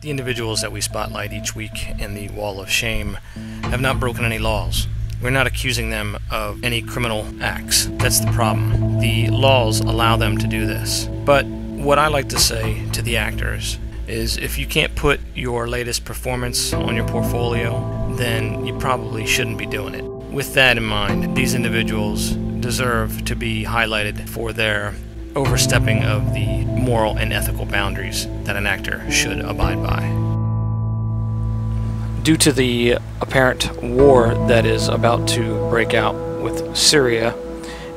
The individuals that we spotlight each week in the Wall of Shame have not broken any laws. We're not accusing them of any criminal acts. That's the problem. The laws allow them to do this. But what I like to say to the actors is if you can't put your latest performance on your portfolio, then you probably shouldn't be doing it. With that in mind, these individuals deserve to be highlighted for their overstepping of the moral and ethical boundaries that an actor should abide by. Due to the apparent war that is about to break out with Syria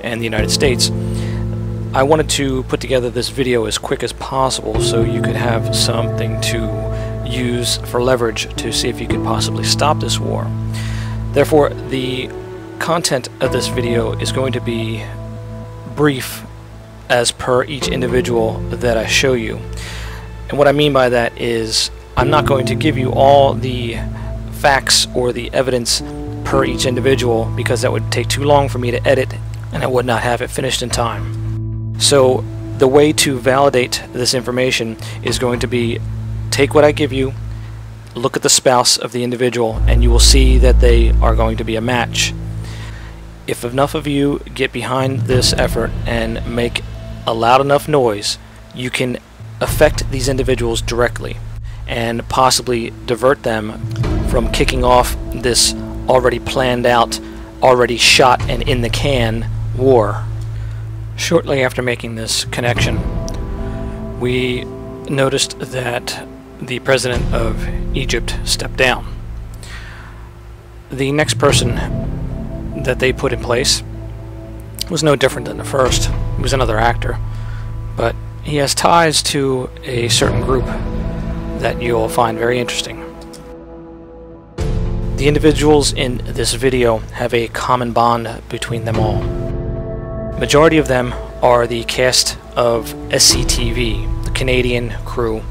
and the United States, I wanted to put together this video as quick as possible so you could have something to use for leverage to see if you could possibly stop this war. Therefore, the content of this video is going to be brief as per each individual that I show you. And what I mean by that is I'm not going to give you all the facts or the evidence per each individual because that would take too long for me to edit and I would not have it finished in time. So the way to validate this information is going to be take what I give you, look at the spouse of the individual, and you will see that they are going to be a match. If enough of you get behind this effort and make a loud enough noise, you can affect these individuals directly and possibly divert them from kicking off this already planned out, already shot and in the can war. Shortly after making this connection, we noticed that the president of Egypt stepped down. The next person that they put in place was no different than the first. He was another actor, but he has ties to a certain group that you'll find very interesting. The individuals in this video have a common bond between them all. Majority of them are the cast of SCTV, the Canadian crew.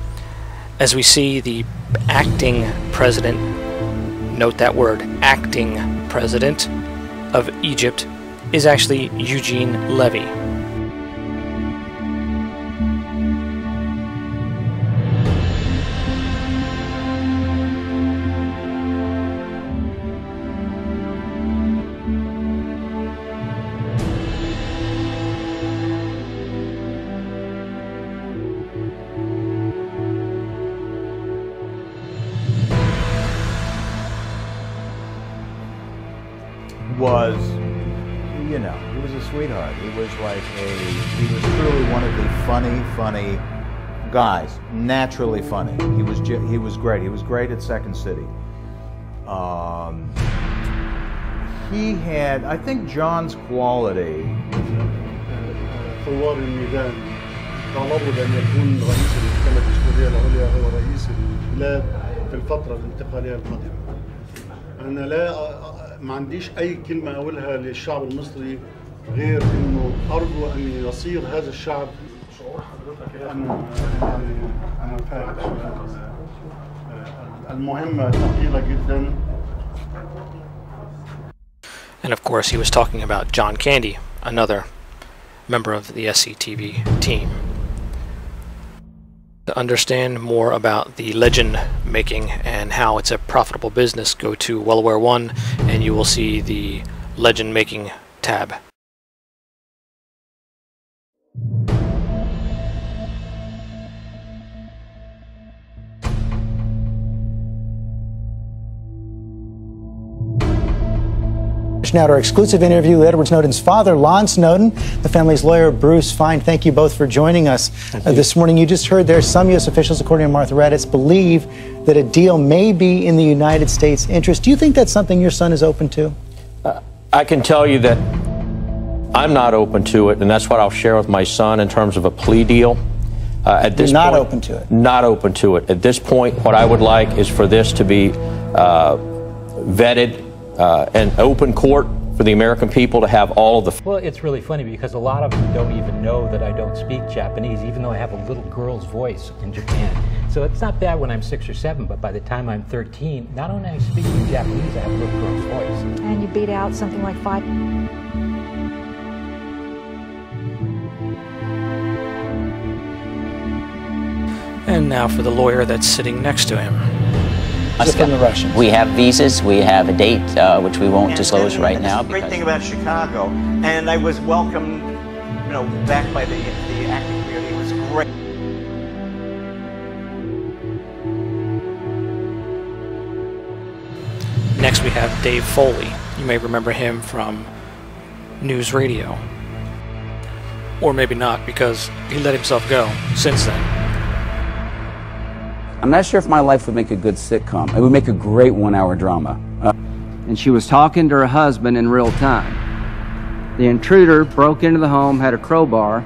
As we see, the acting president, note that word, acting president of Egypt, is actually Eugene Levy. Was, you know, he was a sweetheart. He was like he was truly one of the funny guys. Naturally funny. He was great. He was great at Second City. He had, I think, John's quality. ثوار الميدان طالبوا بأن يكون رئيس المحكمة الدستورية العليا هو رئيس البلاد في الفترة الانتقالية القادمة. أنا ما عنديش أي كلمة أقولها للشعب المصري غير إنه أرجو أن يصير هذا الشعب شعور حضرتك أنا فاهم المهمة ثقيلة جدا. And of course he was talking about John Candy, another member of the SCTV team. To understand more about the legend making and how it's a profitable business, go to Wellaware 1 and you will see the legend making tab. Now to our exclusive interview with Edward Snowden's father, Lon Snowden, the family's lawyer, Bruce Fine. Thank you both for joining us this morning. You just heard there some U.S. officials, according to Martha Raddatz, believe that a deal may be in the United States' interest. Do you think that's something your son is open to? I can tell you that I'm not open to it, and that's what I'll share with my son in terms of a plea deal. At this You're not point, open to it? Not open to it. At this point, what I would like is for this to be vetted, an open court for the American people to have all of the... Well, it's really funny because a lot of them don't even know that I don't speak Japanese, even though I have a little girl's voice in Japan. So it's not bad when I'm 6 or 7, but by the time I'm 13, not only am I speaking Japanese, I have a little girl's voice. And you beat out something like 5. And now for the lawyer that's sitting next to him. From the Russians. We have visas. We have a date, which we won't disclose right now. The great thing about Chicago, and I was welcomed, you know, back by the acting community. It was great. Next we have Dave Foley. You may remember him from News Radio. Or maybe not, because he let himself go since then. I'm not sure if my life would make a good sitcom. It would make a great one-hour drama. And she was talking to her husband in real time. The intruder broke into the home, had a crowbar,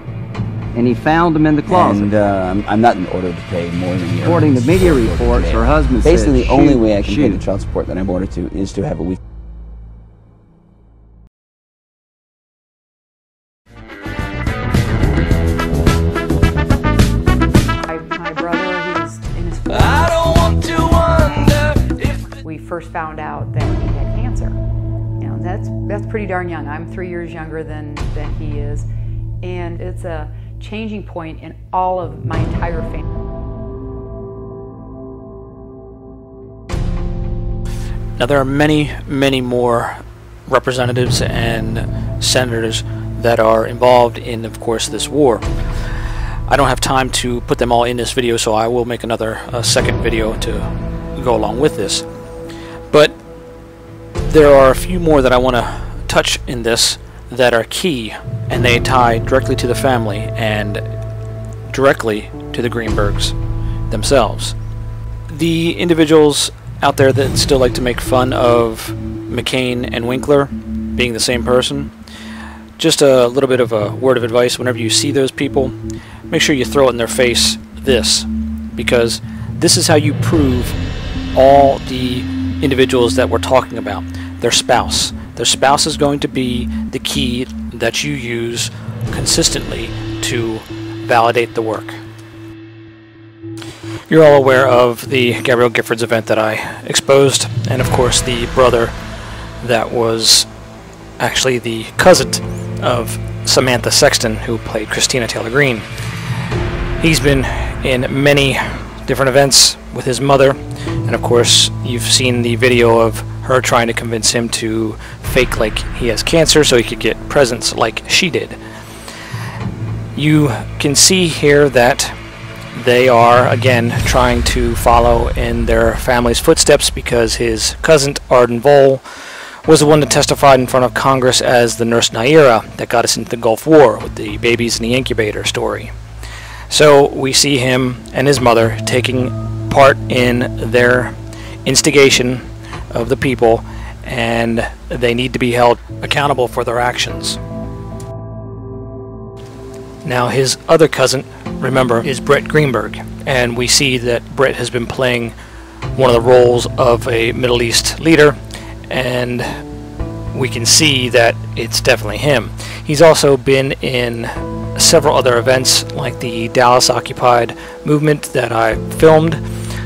and he found him in the closet. And I'm not in order to pay more than the According to media reports, her husband said, basically the only way I can pay shoot. the child support that I'm ordered to is to have a week. My brother, he was in his 40s. I don't want to wonder if We first found out that he had cancer. You know, that's pretty darn young. I'm 3 years younger than he is, and it's a changing point in all of my entire family. Now there are many, many more representatives and senators that are involved in, of course, this war. I don't have time to put them all in this video, so I will make another second video to go along with this. But there are a few more that I want to touch in this that are key, and they tie directly to the family and directly to the Greenbergs themselves. The individuals out there that still like to make fun of McCain and Winkler being the same person, just a little bit of a word of advice: whenever you see those people, make sure you throw it in their face this, because this is how you prove all the individuals that we're talking about. Their spouse. Their spouse is going to be the key that you use consistently to validate the work. You're all aware of the Gabrielle Giffords event that I exposed, and of course the brother that was actually the cousin of Samantha Sexton, who played Christina Taylor Greene. He's been in many different events with his mother, and of course you've seen the video of her trying to convince him to fake like he has cancer so he could get presents like she did. You can see here that they are again trying to follow in their family's footsteps, because his cousin Arden Vole was the one that testified in front of Congress as the nurse Naira that got us into the Gulf War with the babies in the incubator story. So we see him and his mother taking part in their instigation of the people, and they need to be held accountable for their actions. Now his other cousin, remember, is Brett Greenberg, and we see that Brett has been playing one of the roles of a Middle East leader, and we can see that it's definitely him. He's also been in several other events like the Dallas Occupied movement that I filmed.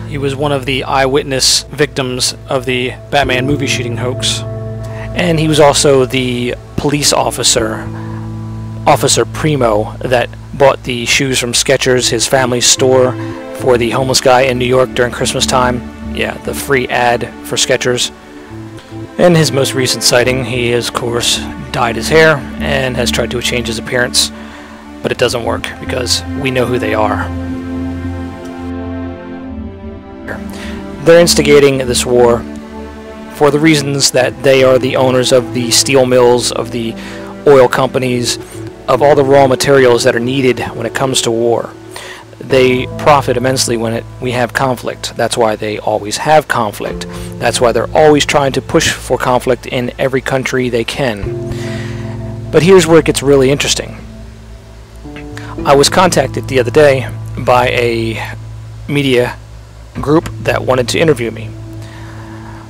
He was one of the eyewitness victims of the Batman movie shooting hoax, and he was also the police officer, Officer Primo, that bought the shoes from Skechers, his family's store, for the homeless guy in New York during Christmas time. Yeah, the free ad for Skechers. In his most recent sighting, he has, of course, dyed his hair and has tried to change his appearance, but it doesn't work because we know who they are. They're instigating this war for the reasons that they are the owners of the steel mills, of the oil companies, of all the raw materials that are needed when it comes to war. They profit immensely when we have conflict. That's why they always have conflict. That's why they're always trying to push for conflict in every country they can. But here's where it gets really interesting. I was contacted the other day by a media group that wanted to interview me.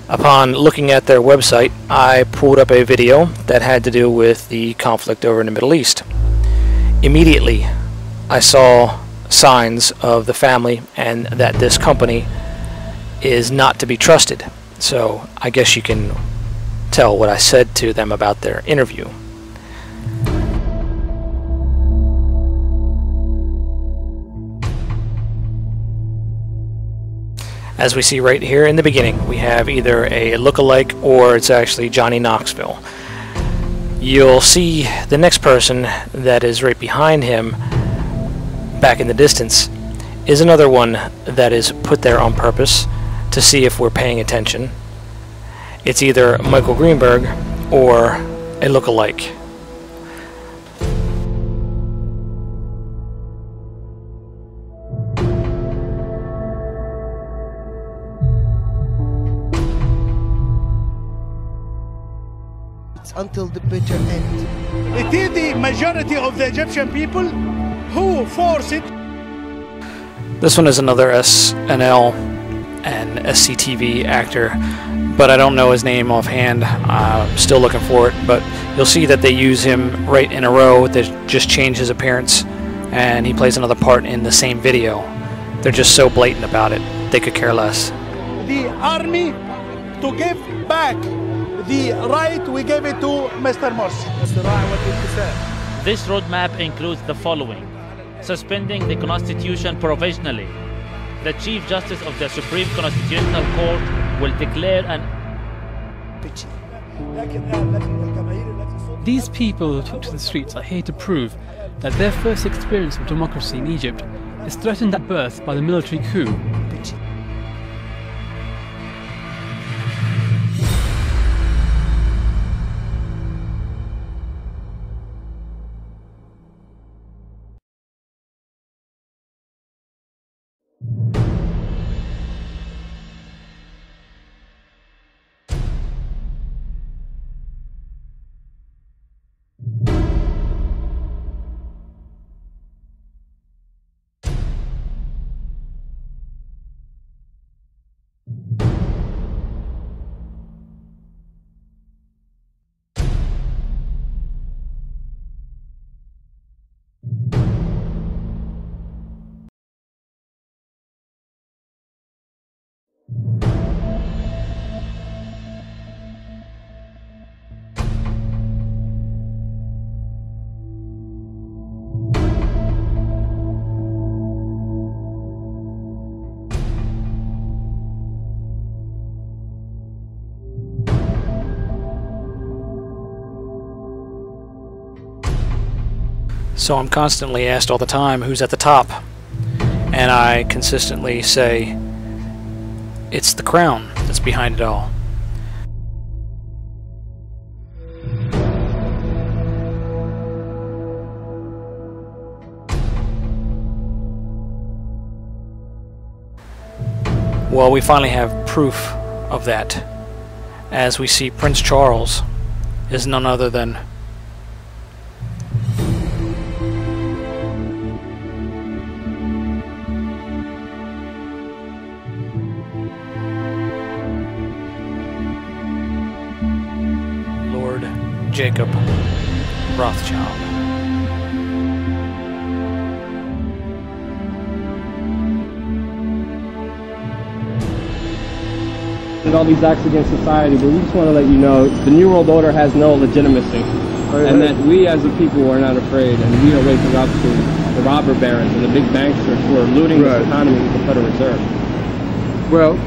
Upon looking at their website, I pulled up a video that had to do with the conflict over in the Middle East. Immediately, I saw signs of the family and that this company is not to be trusted. So I guess you can tell what I said to them about their interview. As we see right here in the beginning, we have either a look-alike or it's actually Johnny Knoxville. You'll see the next person that is right behind him back in the distance is another one that is put there on purpose to see if we're paying attention. It's either Michael Greenberg or a look-alike. Until the bitter end. It is the majority of the Egyptian people who force it. This one is another SNL and SCTV actor, but I don't know his name offhand. Still looking for it, but you'll see that they use him right in a row. They just change his appearance, and he plays another part in the same video. They're just so blatant about it, they could care less. The army to give back the right we gave it to Mr. Morsi. This roadmap includes the following: suspending the Constitution provisionally. The Chief Justice of the Supreme Constitutional Court will declare an... These people who took to the streets are here to prove that their first experience of democracy in Egypt is threatened at birth by the military coup. So I'm constantly asked all the time, who's at the top? And I consistently say, it's the crown that's behind it all. Well, we finally have proof of that, as we see Prince Charles is none other than Lord Jacob Rothschild. All these acts against society, but we just want to let you know the New World Order has no legitimacy, and that we as a people are not afraid, and we are waking up to the robber barons and the big banksters who are looting this economy with the Federal Reserve. Well,